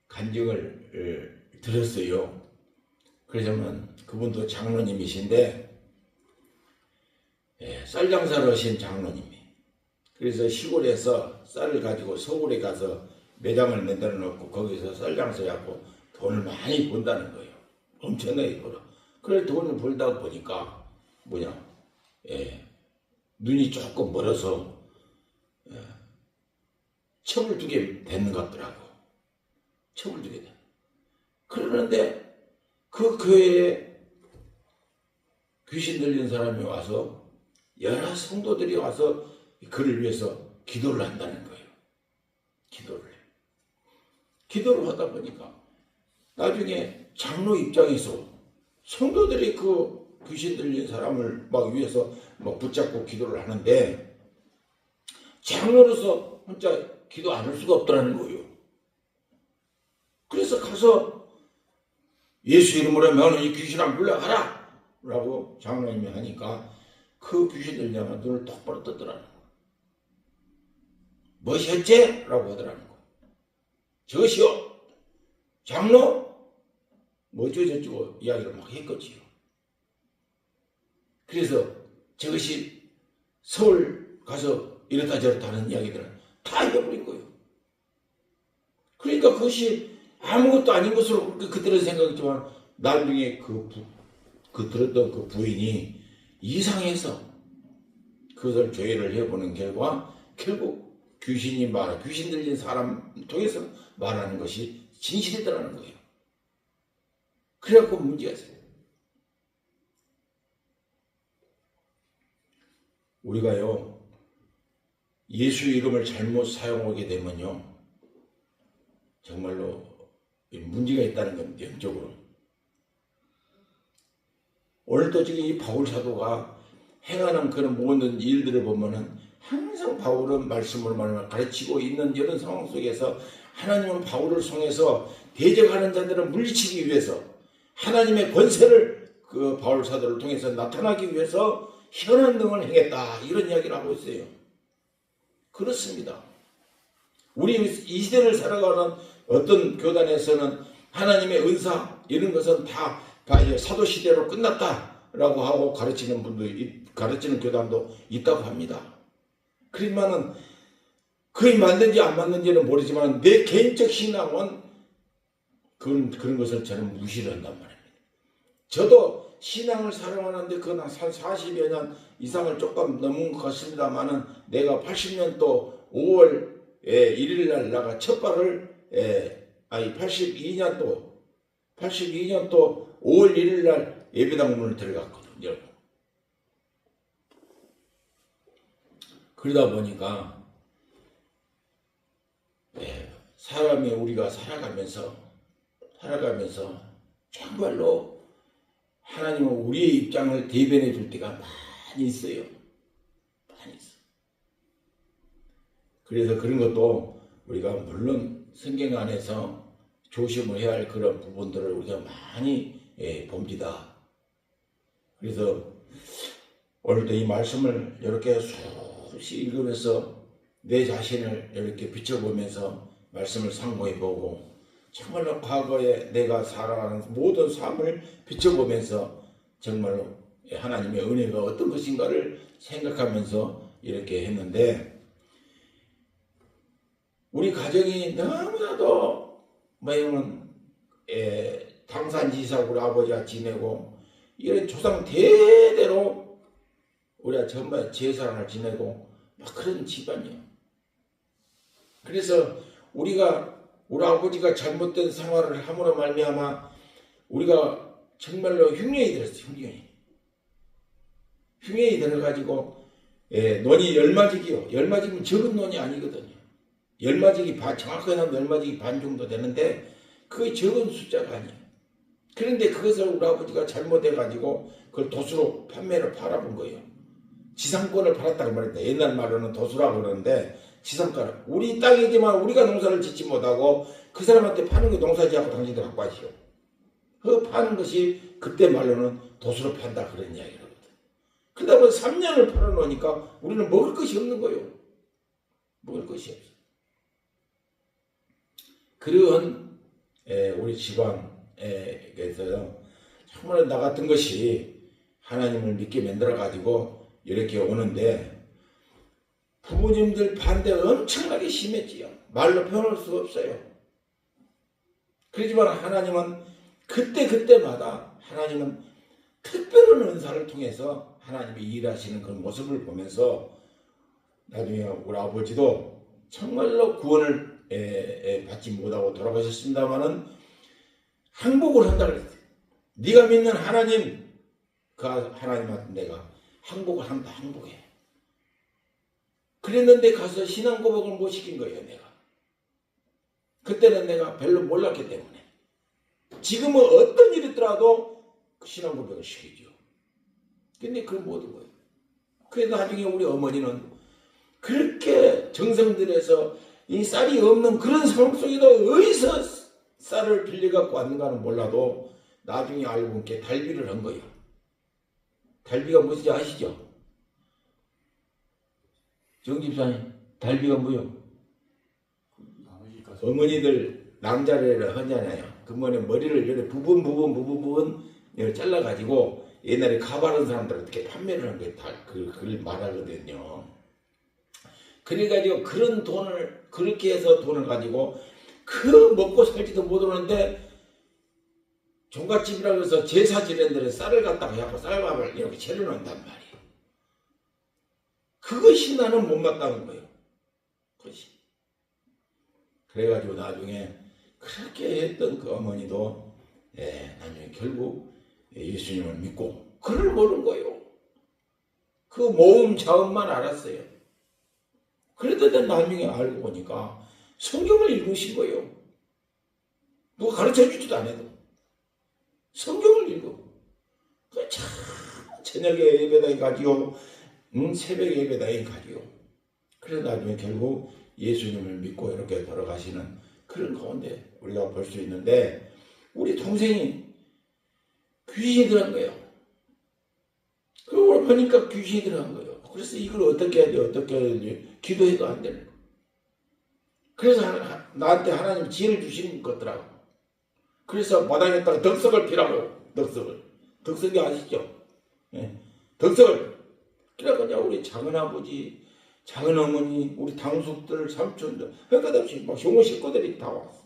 간증을 들었어요. 그러자면 그분도 장로님이신데 쌀 장사를 하신 장로님이 그래서 시골에서 쌀을 가지고 서울에 가서 매장을 만들어 놓고 거기서 쌀 장사하고 돈을 많이 번다는 거예요. 엄청나게 벌어. 그래 돈을 벌다 보니까 눈이 조금 멀어서 첩을 두게 되는 것 같더라고. 첩을 두게 돼. 그러는데 그 교회에 귀신 들린 사람이 와서 여러 성도들이 와서 그를 위해서 기도를 한다는 거예요. 기도를 하다 보니까 나중에 장로 입장에서 성도들이 그 귀신 들린 사람을 막 위해서 막 붙잡고 기도를 하는데 장로로서 혼자 기도 안 할 수가 없더라는 거예요. 그래서 가서 예수 이름으로 너는 이 귀신아 물러가라 라고 장로님이 하니까 그 귀신 들린 사람은 눈을 똑바로 떴더라는 거예요. 무엇이었지? 라고 하더라는 거예요. 저것이요. 장로? 저쩌고 이야기를 막 했겠지요. 그래서 저것이 서울 가서 이렇다 저렇다 하는 이야기들은 다 해버린 거예요. 그러니까 그것이 아무것도 아닌 것으로 그들은 생각했지만 나중에 그 들었던 그 부인이 이상해서 그것을 조회를 해보는 결과 결국 귀신 들린 사람 통해서 말하는 것이 진실이더라는 거예요. 그래갖고 문제가 있어요. 우리가요 예수 이름을 잘못 사용하게 되면요 정말로 문제가 있다는 겁니다. 영적으로. 오늘도 지금 이 바울 사도가 행하는 그런 모든 일들을 보면은 항상 바울은 말씀으로만 가르치고 있는 이런 상황 속에서 하나님은 바울을 통해서 대적하는 자들을 물리치기 위해서 하나님의 권세를 그 바울 사도를 통해서 나타나기 위해서 희한한 등을 행했다. 이런 이야기를 하고 있어요. 그렇습니다. 우리 이 시대를 살아가는 어떤 교단에서는 하나님의 은사 이런 것은 다 사도시대로 끝났다라고 하고 가르치는 가르치는 교단도 있다고 합니다. 그러면은 그게 맞는지 안 맞는지는 모르지만 내 개인적 신앙은 그런 것을 저는 무시를 한단 말입니다. 저도 신앙을 사랑하는데 그건 한 40여 년 이상을 조금 넘은 것 같습니다만은 내가 80년도 5월 1일 날 내가 첫 발을 82년도 5월 1일 날 예배당 문을 들어갔거든요. 그러다 보니까 사람이 우리가 살아가면서 정말로 하나님은 우리의 입장을 대변해 줄 때가 많이 있어요. 많이 있어. 그래서 그런 것도 우리가 물론 성경 안에서 조심을 해야 할 그런 부분들을 우리가 많이 봅니다. 그래서 오늘도 이 말씀을 이렇게 수시 읽으면서 내 자신을 이렇게 비춰보면서 말씀을 상고해보고 정말로 과거에 내가 살아가는 모든 삶을 비춰보면서 정말로 하나님의 은혜가 어떤 것인가를 생각하면서 이렇게 했는데 우리 가정이 너무나도 당산지사고 우리 아버지가 지내고 이런 조상 대대로 우리가 정말 제사를 지내고 막 그런 집안이에요. 그래서 우리 아버지가 잘못된 생활을 함으로 말미암아 우리가 정말로 흉년이 들었어요. 흉년이 들어가지고 논이 열마지기요. 열마지기면 적은 논이 아니거든요. 열마지기 정확하게 하면 열마지기 반 정도 되는데 그게 적은 숫자가 아니에요. 그런데 그것을 우리 아버지가 잘못해가지고 그걸 도수로 판매를 팔아본 거예요. 지상권을 팔았다고 말했다. 옛날 말로는 도수라고 그러는데 지상권. 우리 땅이지만 우리가 농사를 짓지 못하고 그 사람한테 파는 게 농사지하고 당신들 갖고 하시오. 그 파는 것이 그때 말로는 도수로 판다 그런 이야기거든. 그러다 보니 3년을 팔아놓으니까 우리는 먹을 것이 없는 거예요. 먹을 것이 없어. 그런 우리 집안에서 정말 나 같은 것이 하나님을 믿게 만들어가지고 이렇게 오는데 부모님들 반대가 엄청나게 심했지요. 말로 표현할 수가 없어요. 그렇지만 하나님은 그때마다 하나님은 특별한 은사를 통해서 하나님이 일하시는 그 모습을 보면서 나중에 우리 아버지도 정말로 구원을 받지 못하고 돌아가셨습니다마는 항복을 한다 그랬어요. 네가 믿는 하나님, 그 하나님한테 내가 항복을 한다, 항복해. 그랬는데 가서 신앙 고백을 못 시킨 거예요, 내가. 그때는 내가 별로 몰랐기 때문에. 지금은 어떤 일이 있더라도 신앙 고백을 시키죠. 근데 그걸 못한 거예요. 그래서 나중에 우리 어머니는 그렇게 정성들여서 이 쌀이 없는 그런 상황 속에도 어디서 쌀을 빌려갖고 왔는가는 몰라도 나중에 알고 보니까 달비를 한 거예요. 달비가 무엇인지 아시죠? 정집사님, 달비가 뭐요? 어머니들 남자를 하잖아요. 그러면 머리를 이렇게 부분 잘라가지고 옛날에 가바른 사람들 어떻게 판매를 한 거예요. 그걸 말하거든요. 그래가지고 그런 돈을 그렇게 해서 돈을 가지고 그 먹고 살지도 못하는데 종갓집이라고 해서 제사 지낸 데는 쌀을 갖다가 해갖고 쌀밥을 이렇게 차려놓는단 말이에요. 그것이 나는 못마땅한 거예요. 그것이. 그래가지고 나중에 그렇게 했던 그 어머니도 나중에 결국 예수님을 믿고 그를 모르는 거예요. 그 모음 자음만 알았어요. 그랬더니 나중에 알고 보니까 성경을 읽으신 거예요. 누가 가르쳐주지도 안 해도 성경을 읽어. 참 저녁에 예배당에 가지요. 새벽에 예배당에 가지요. 그래서 나중에 결국 예수님을 믿고 이렇게 돌아가시는 그런 가운데 우리가 볼 수 있는데 우리 동생이 귀신이 들어간 거예요. 그걸 보니까 귀신이 들어간 거예요. 그래서 이걸 어떻게 해야 돼? 어떻게 해야 돼? 기도해도 안 되는 거. 그래서 나한테 하나님 지혜를 주신 것더라고. 그래서 마당에다가 덕석을 피라고, 덕석이 아시죠? 예. 덕석을 그래가지고 우리 작은아버지, 작은어머니, 우리 당숙들, 삼촌들 그러니까 막 형호 식구들이 다 왔어.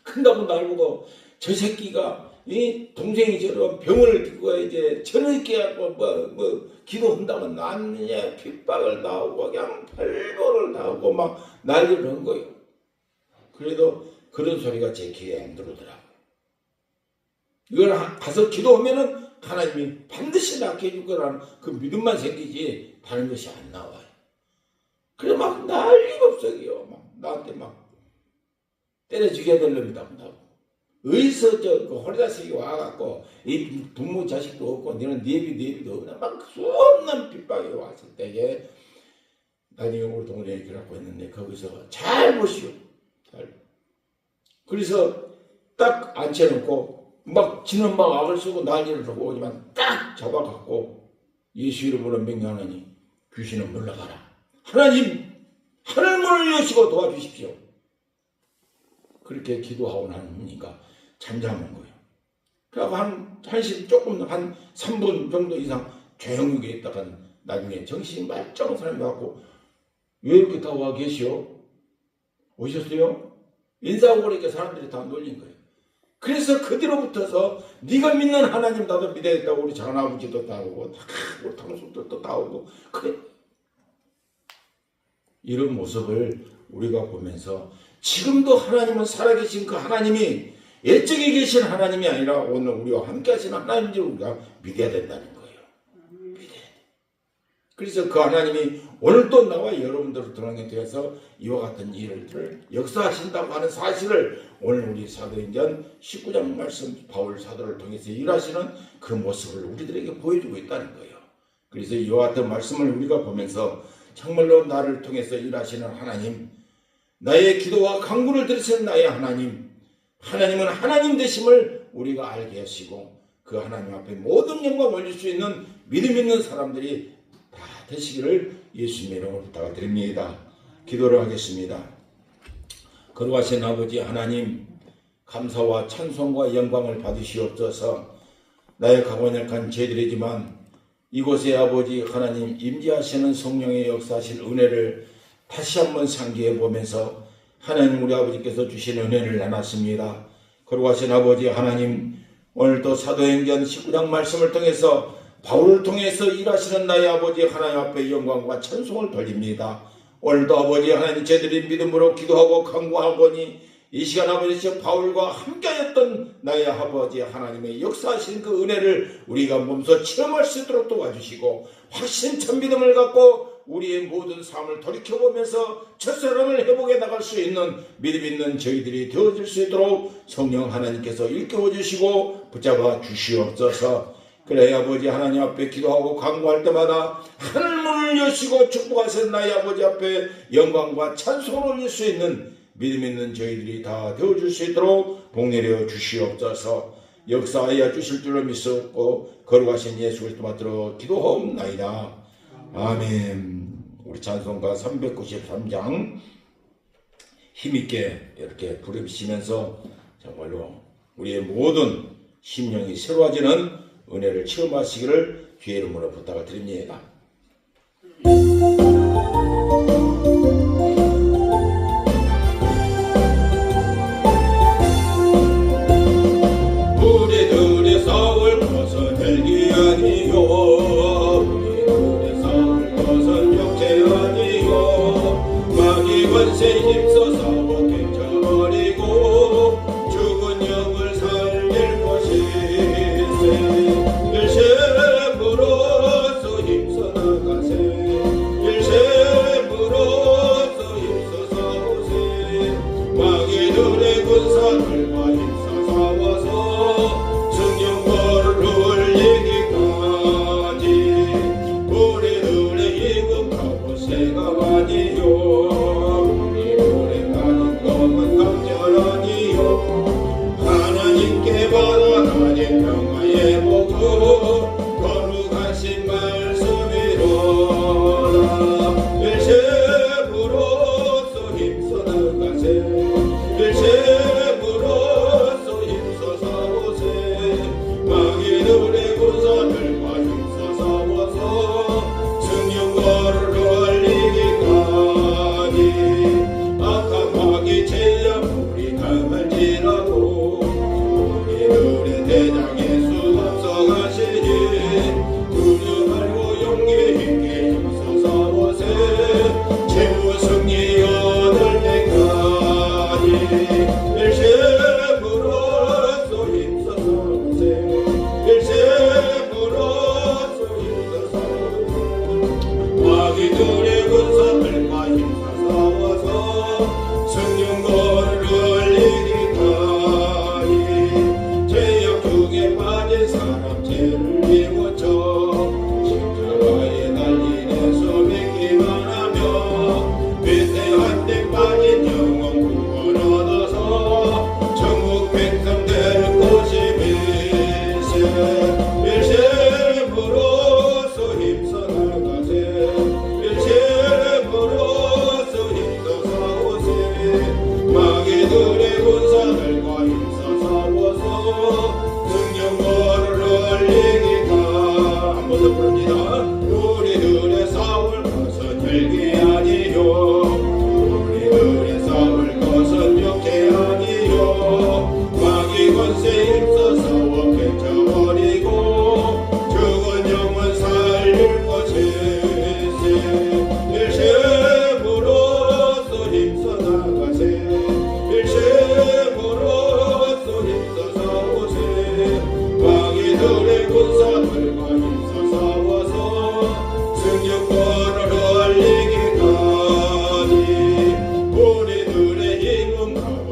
큰다고 날 보고 저 새끼가 이 동생이 저런 병을 듣고 이제 저렇게 하고 뭐 기도한다고 난리에 핍박을 나오고 그냥 발버를 나오고 막 난리를 한 거예요. 그래도 그런 소리가 제 귀에 안 들어오더라고요. 이걸 가서 기도하면은 하나님이 반드시 낫게 해줄 거라는 그 믿음만 생기지 다른 것이 안 나와요. 그래 막 난리가 없어요. 막 나한테 막 때려 죽여야 될 놈이다. 어디서 그 호리자식이 와갖고 이 부모 자식도 없고 너는 내비도 없나 막 수없는 핍박이 왔을 때에 나중에 우리 동생이 그러고 있는데 거기서 잘 보시오. 그래서 딱 앉혀놓고 막 지는 막 악을 쓰고 난리를 하고 오지만 딱 잡아갖고 예수 이름으로 명령하니 귀신은 물러가라. 하나님 하늘문을 여시고 도와주십시오. 그렇게 기도하고 나니까 잠잠한 거예요. 그래서 한 3분 정도 이상 조용하게 있다가 나중에 정신이 말짱한 사람이 와갖고 왜 이렇게 다 와 계시오? 오셨어요? 인사하고 그러니까 사람들이 다 놀린 거예요. 그래서 그 뒤로부터서 네가 믿는 하나님 나도 믿어야겠다고 우리 작은아버지도 다 오고 우리 당숙들도 다 오고 그래. 이런 모습을 우리가 보면서 지금도 하나님은 살아계신 그 하나님이 옛적에 계신 하나님이 아니라 오늘 우리와 함께 하시는 하나님을 우리가 믿어야 된다는 거예요. 믿어야 돼. 그래서 그 하나님이 오늘 또 나와 여러분들을 드러내게 되어서 이와 같은 일들을 역사하신다고 하는 사실을 오늘 우리 사도행전 19장 말씀 바울 사도를 통해서 일하시는 그 모습을 우리들에게 보여주고 있다는 거예요. 그래서 이와 같은 말씀을 우리가 보면서 정말로 나를 통해서 일하시는 하나님, 나의 기도와 간구를 들으신 나의 하나님은 하나님 되심을 우리가 알게 하시고 그 하나님 앞에 모든 영광 올릴 수 있는 믿음 있는 사람들이 다 되시기를 예수님의 이름으로 부탁드립니다. 기도를 하겠습니다. 거룩하신 아버지 하나님, 감사와 찬송과 영광을 받으시옵소서. 나의 가고약한 죄들이지만 이곳에 아버지 하나님 임재하시는 성령의 역사하신 은혜를 다시 한번 상기해 보면서 하나님 우리 아버지께서 주신 은혜를 나눴습니다. 거룩하신 아버지 하나님, 오늘도 사도행전 19장 말씀을 통해서 바울을 통해서 일하시는 나의 아버지 하나님 앞에 영광과 찬송을 돌립니다. 오늘도 아버지 하나님 저희들이 믿음으로 기도하고 간구하보니 이 시간 아버지 바울과 함께하였던 나의 아버지 하나님의 역사하신 그 은혜를 우리가 몸소 체험할 수 있도록 도와주시고 확신찬 믿음을 갖고 우리의 모든 삶을 돌이켜보면서 첫사랑을 회복해 나갈 수 있는 믿음 있는 저희들이 되어질 수 있도록 성령 하나님께서 일깨워 주시고 붙잡아 주시옵소서. 그래 아버지 하나님 앞에 기도하고 간구할 때마다 하늘문을 여시고 축복하신 나의 아버지 앞에 영광과 찬송을 올릴 수 있는 믿음 있는 저희들이 다 되어줄 수 있도록 복내려 주시옵소서. 역사하여 주실 줄로 믿었고 거룩하신 예수 그리스도 받들어 기도하옵나이다. 아멘. 우리 찬송가 393장 힘있게 이렇게 부르시면서 정말로 우리의 모든 심령이 새로워지는 은혜를 체험하시기를 주의 이름으로 부탁을 드립니다. 우리들이 싸울 것은 헬기 아니요 우리들이 싸울 것은 육체 아니요 마귀 권세 힘써 싸워 깨쳐버리고 죽은 영을 살릴 것이세 일셈으로써 힘써 나가세 일셈으로써 힘써 싸우세 마귀들의 군사들과 힘써 싸워서 성령벌을 이기까지 우리들의 이급하고 새가 아니요 우리들의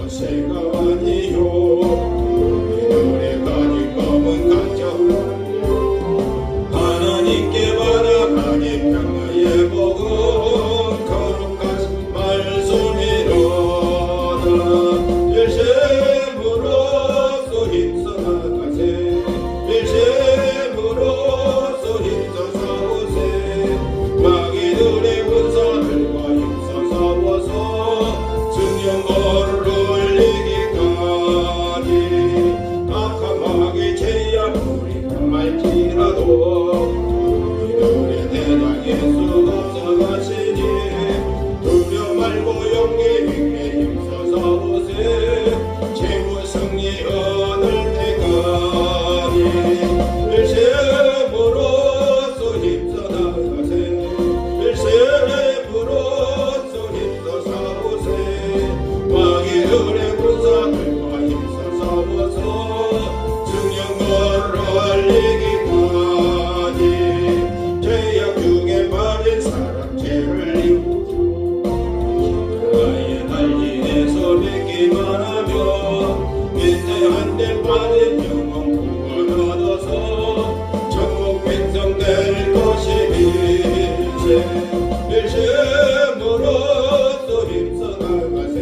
새가 아니요 우리들의 가진 검은 강정 하나님께 바라가니 평화의 복음 거룩하신 말씀이로다 일심으로써 힘써 나가세 일심으로써 힘써 싸우세 마귀들의 군사들과 힘써 싸워서 승령거를 올리기까지 악한 마귀 제약 우리 말지라도 우리들의 대장 예수 없어가시니 두려 말고 용기 있게 힘써 싸우세 최후 승리 얻을 때까지 일심으로써 힘써 나가세 일심으로써 힘써 싸우세 마귀들의 군사들과 힘써 싸워서 승령거를 올리기까지 죄악 중에 빠진 사람 죄를 이루고 십자가의 달리에서 맺기만 하며 밑에 한대 빠진 영혼 구원 얻어서 천국 백성 될 것이기세 일심으로써 힘써 나가세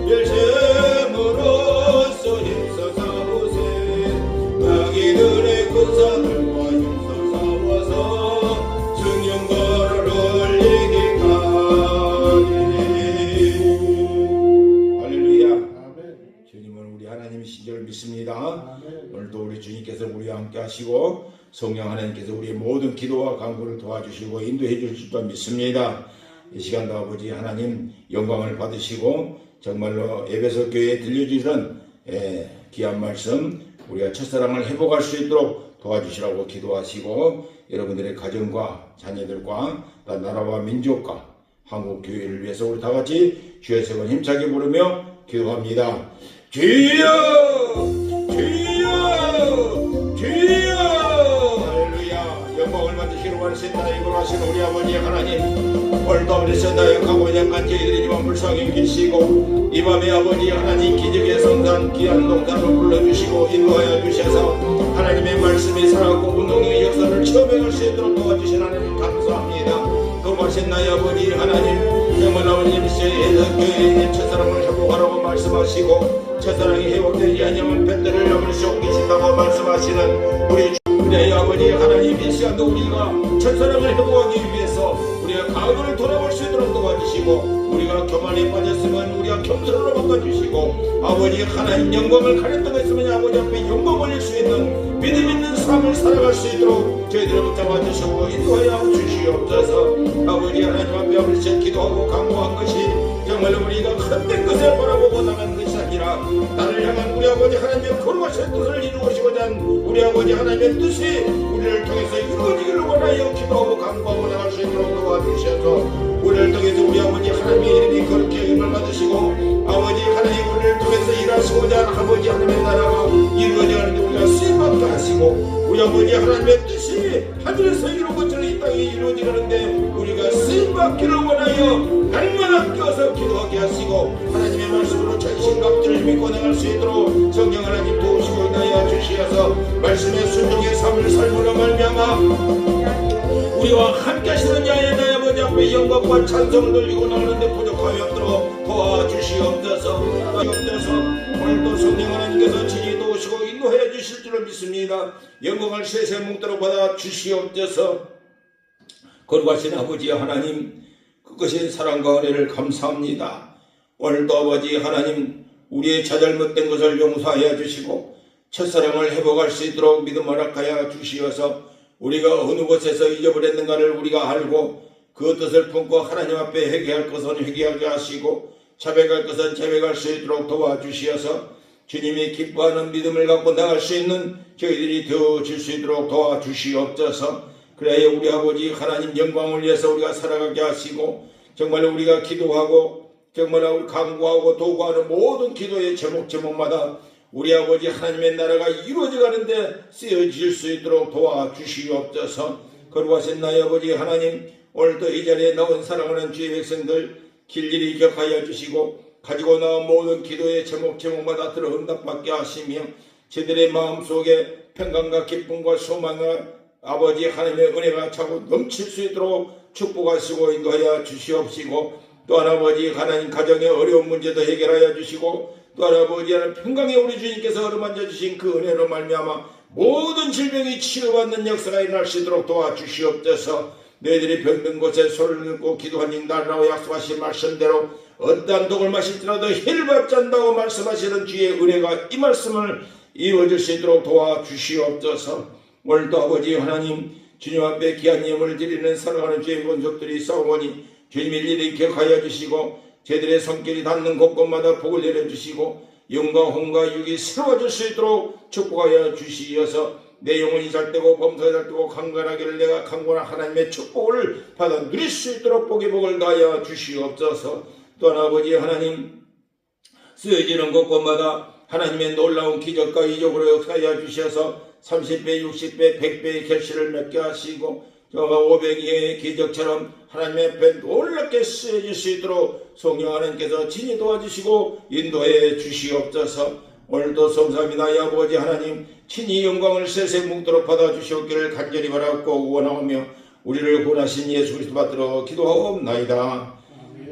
일심으로써 힘써 싸우세 마귀들의 군사들과 힘써 싸워서 승령거를 올리기까지 할렐루야. 주님은 우리 하나님이신 줄 믿습니다. 오늘도 우리 주님께서 우리와 함께 하시고 성령 하나님께서 우리의 모든 기도와 간구를 도와주시고 인도해 주실 줄 믿습니다. 이 시간도 아버지 하나님 영광을 받으시고 정말로 에베소 교회에 들려주신 귀한 말씀 우리가 첫사랑을 회복할 수 있도록 도와주시라고 기도하시고 여러분들의 가정과 자녀들과 나라와 민족과 한국 교회를 위해서 우리 다 같이 주의 세번 힘차게 부르며 기도합니다. 주여 주여 주여 할렐루야. 영광을 받으시러 원하신다 이걸 하신 우리 아버지 하나님 오늘도 어리서 나약하고 약한 저희들이지만 불쌍히 계시고 이 밤에 아버지 하나님 기적의 성산 귀한 동산을 불러주시고 인도하여 주셔서 하나님의 말씀이 살아있고 운동의 역사를 체험할 수 있도록 도와주신 하나님 감사합니다. 거룩하신 나의 아버지 하나님 정말 아버님 교회의 첫사랑을 회복하라고 말씀하시고 첫사랑이 회복되지 아니하면 뱃들을 아버지 옮기신다고 말씀하시는 우리 주의 아버지 하나님 이 시간도 우리가 첫사랑을 회복하기 위해서 우리가 과거를 돌아볼 수 있도록 도와주시고 우리가 교만에 빠졌으면 우리가 겸손으로 바꿔주시고 아버지 하나님 영광을 가렸던 것 있으면 아버지 앞에 영광 올릴 수 있는 믿음 있는 삶을 살아갈 수 있도록 저희들을 붙잡아 주시고 인도하여 주시옵소서. 아버지 하나님 앞에 아버지 기도하고 간구한 것이 정말로 우리가 헛된 것을 바라보고 나간 것이 아니라 나를 향한 우리 아버지 하나님의 거룩하신 뜻을 이루시고자 한 우리 아버지 하나님의 뜻이 우리를 통해서 이루어지기를 원하여 기도하고 간구하고 나갈 수 있도록 도와주셔서 우리를 통해서 우리 아버지 하나님의 이름이 거룩히 힘을 받으시고 아버지 하나님 우리를 통해서 일하시고자 하는 아버지 하나님의 나라가 이루어져가는데 우리가 쓰임받게 하시고 우리 아버지 하나님의 뜻이 하늘에서 이루어진 것처럼 이 땅에 이루어지는데 우리가 쓰임받기를 원하여 날마다 껴서 기도하게 하시고 하나님의 말씀으로 전신갑주를 믿고 나갈 수 있도록 성령 하나님 도우시고 인하여 주시어서 말씀의 순종의 삶을 살므로 말미암아 우리와 함께 하시는 야의 나의 아버지 앞에 영광과 찬송을 돌리고 나오는데 부족함이 없도록 도와주시옵소서. 오늘도 성령 하나님께서 친히 도우시고 인도해 주실 줄을 믿습니다. 영광을 세세 뭉도록 받아 주시옵소서. 거룩하신 아버지 하나님 그것이 사랑과 은혜를 감사합니다. 오늘도 아버지 하나님 우리의 자잘못된 것을 용서하여 주시고 첫사랑을 회복할 수 있도록 믿음 허락하여 주시어서 우리가 어느 곳에서 잊어버렸는가를 우리가 알고 그 뜻을 품고 하나님 앞에 회개할 것은 회개하게 하시고 자백할 것은 자백할 수 있도록 도와주시어서 주님이 기뻐하는 믿음을 갖고 나갈 수 있는 저희들이 되어질 수 있도록 도와주시옵소서. 그래야 우리 아버지 하나님 영광을 위해서 우리가 살아가게 하시고 정말 우리가 기도하고 정말 우리 간구하고 도구하는 모든 기도의 제목마다 우리 아버지 하나님의 나라가 이루어져 가는데 쓰여질 수 있도록 도와주시옵소서. 거룩하신 나의 아버지 하나님 오늘도 이 자리에 나온 사랑하는 주의 백성들 길일이 격하여 주시고 가지고 나온 모든 기도의 제목마다 들어 응답받게 하시며 저들의 마음속에 평강과 기쁨과 소망과 아버지 하나님의 은혜가 차고 넘칠 수 있도록 축복하시고 인도하여 주시옵시고, 또한 아버지 하나님 가정의 어려운 문제도 해결하여 주시고, 또한 아버지 하나님 평강에 우리 주님께서 어루만져 주신 그 은혜로 말미암아 모든 질병이 치유받는 역사가 일어날 수 있도록 도와주시옵소서. 너희들이 병든 곳에 소리를 듣고 기도하니 나라고 약속하신 말씀대로 어떠한 독을 마실지라도 해를 받지 않는다고 말씀하시는 주의 은혜가 이 말씀을 이루어질 수 있도록 도와주시옵소서. 오늘도 아버지 하나님 주님 앞에 귀한 예물을 드리는 사랑하는 주의 본속들이 싸우니 주님 일일이 기억하여 주시고 저희들의 손길이 닿는 곳곳마다 복을 내려주시고 영과 혼과 육이 새로워질 수 있도록 축복하여 주시어서 내 영혼이 잘되고 범사가 잘되고 강건하기를 내가 강건한 하나님의 축복을 받아 누릴 수 있도록 복의 복을 다하여 주시옵소서. 또한 아버지 하나님 쓰여지는 곳곳마다 하나님의 놀라운 기적과 이적으로 역사하여 주셔서 30배, 60배, 100배의 결실을 맺게 하시고 500의 기적처럼 하나님의 앞에 놀랍게 쓰여질 수 있도록 성령 하나님께서 친히 도와주시고 인도해 주시옵소서. 오늘도 성삼위나의 아버지 하나님 친히 영광을 세세 묵도록 받아주시옵기를 간절히 바라고 원하오며 우리를 구원하신 예수 그리스도 받들어 기도하옵나이다.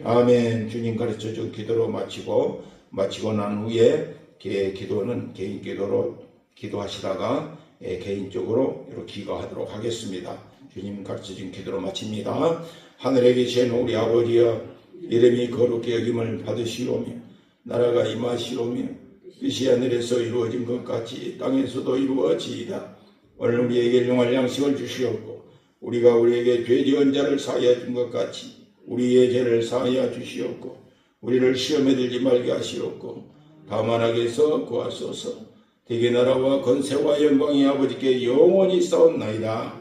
아멘. 주님 가르쳐준 기도로 마치고 난 후에 기도는 개인 기도로 기도하시다가 개인적으로 이렇게 기도하도록 하겠습니다. 주님 가르쳐준 기도로 마칩니다. 하늘에 계신 우리 아버지여, 이름이 거룩히 여김을 받으시오며 나라가 임하시오며 뜻이 하늘에서 이루어진 것 같이 땅에서도 이루어지이다. 오늘 우리에게 용할 양식을 주시옵고 우리가 우리에게 죄 지은 자를 사하여 준 것 같이 우리의 죄를 사하여 주시옵고 우리를 시험에 들지 말게 하시옵고 다만 악에서 구하소서. 대개 나라와 권세와 영광이 아버지께 영원히 싸웠나이다.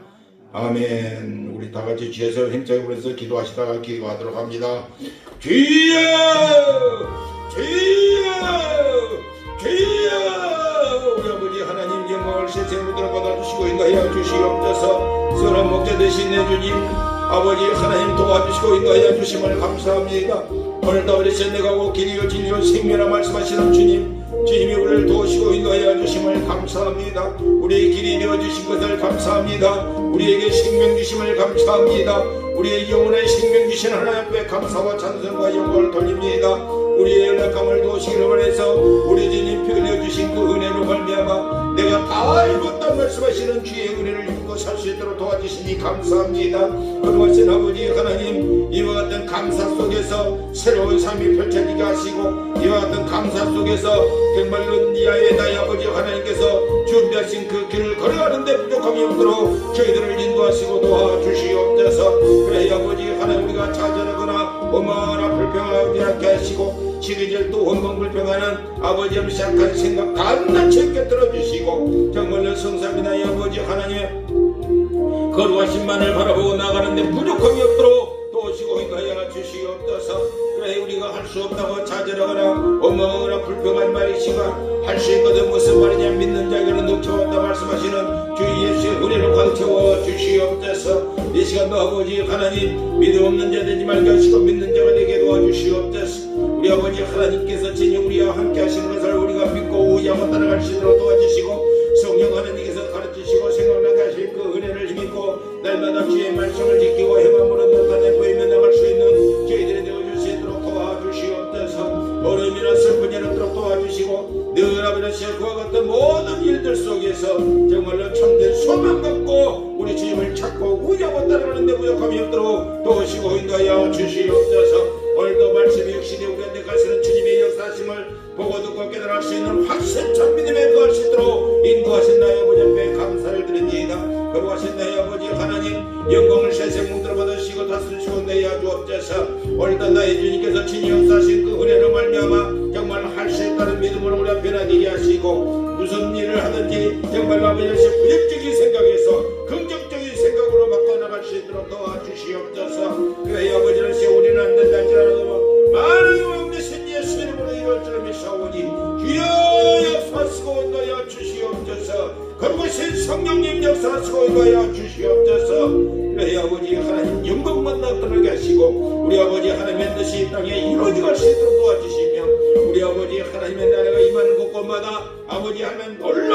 아멘. 우리 다같이 주에서 행차에 보내서 기도하시다가 기도하도록 합니다. 주여 주여 주여. 우리 아버지 하나님 영광을 세세무대로 받아주시고 인도하여 주시옵소서. 선한 목자 되신 내 주님 아버지 하나님 도와주시고 인도하여 주심을 감사합니다. 오늘도 어리신 내가 곧 길이요 진리요 생명이라 말씀하시는 주님이 우리를 도우시고 인도하여 주심을 감사합니다. 우리의 길이 되어주신 것을 감사합니다. 우리에게 생명 주심을 감사합니다. 우리의 영혼의 생명 주신 하나님 앞에 감사와 찬송과 영광을 돌립니다. 우리의 연약함을 도우시기를 원해서 우리 주님 표현해 주신 그 은혜로 말미암아 내가 다 알겠다 말씀하시는 주의 은혜를 입고 살 수 있도록 도와주시니 감사합니다. 거룩하신 아버지 하나님, 이와 같은 감사 속에서 새로운 삶이 펼쳐지게 하시고 이와 같은 감사 속에서 정말로 니아의 나의 아버지 하나님께서 준비하신 그 길을 걸어가는데 부족함이 없도록 저희들을 인도하시고 도와주시옵소서. 그래 아버지 하나님, 우리가 좌절하거나 얼마나 불평하지 않게 하시고 시기절도 원망 불평하는 아버지의 시작한 생각 간단치 않게 들어주시고 정말로 성삼위나의 아버지 하나님 거룩하신 만을 바라보고 나가는데 부족함이 없도록 도우시고 인도하여 주시옵소서. 그래 우리가 할 수 없다고 좌절하거나 원망하거나 불평한 말이시가 할 수 있거든 무슨 말이냐 믿는 자에게는 넘쳐왔다 말씀하시는 주 예수의 은혜로 가득 채워 주시옵소서. 이 시간도 아버지 하나님 믿음 없는 자 되지 말게 하시고 믿는 자가 되게 도와주시옵소서. 우리 아버지 하나님께서 진정 우리와 함께 하시는 것을 우리가 믿고 의지하고 따라갈 수 있도록 도와주시고 성령 하나님께서 가르치시고 생각나게 하실 그 은혜를 힘입고 날마다 주의 말씀을 지키고 행함으로 나타내 보이며 나갈 수 있는 저희들이 되어줄 수 있도록 도와주시옵소서. 어려움이나 슬픔이 없도록 도와주시고 늘 아버지의 그와 같은 모든 일들 속에서 정말로 참된 소망 갖고 우리 주님을 찾고 의지하고 따라가는데 부족함이 없도록 도우시고 인도하여 주시옵소서. 오늘도 말씀이 역시 우리한테 가시는 주님의 역사하심을 보고 듣고 깨달을 수 있는 확실한 믿음에 거할 수 있도록 인도하신 나의 아버지 앞에 감사를 드립니다. 거룩하신 나의 아버지 하나님, 영광을 세세 뭉들어 받으시고 다스리시고 내야 주옵소서. 오늘도 나의 주님께서 친히 역사하신 그 은혜로 말미암아 정말 할 수 있다는 믿음으로 우리 앞에 나기게 하시고 무슨 일을 하든지 정말 아버지 부정적인 생각에서 긍정적인 생각으로 바꿔나갈 수 있도록 도와주시옵소서. 그래 아버지는 세우리는 안 된다 할지라도 많은 영광 되신 예수 이름으로 이룰 줄 믿사오니 주여 역사하시고 인도하여 주시옵소서. 거룩하신 성령님 역사하시고 인도하여 주시옵소서. 그래 아버지 하나님 영광만 나타나게 하시고 우리 아버지 하나님의 뜻이 이 땅에 이루어져 갈 수 있도록 도와주시며 아버지 하면 놀라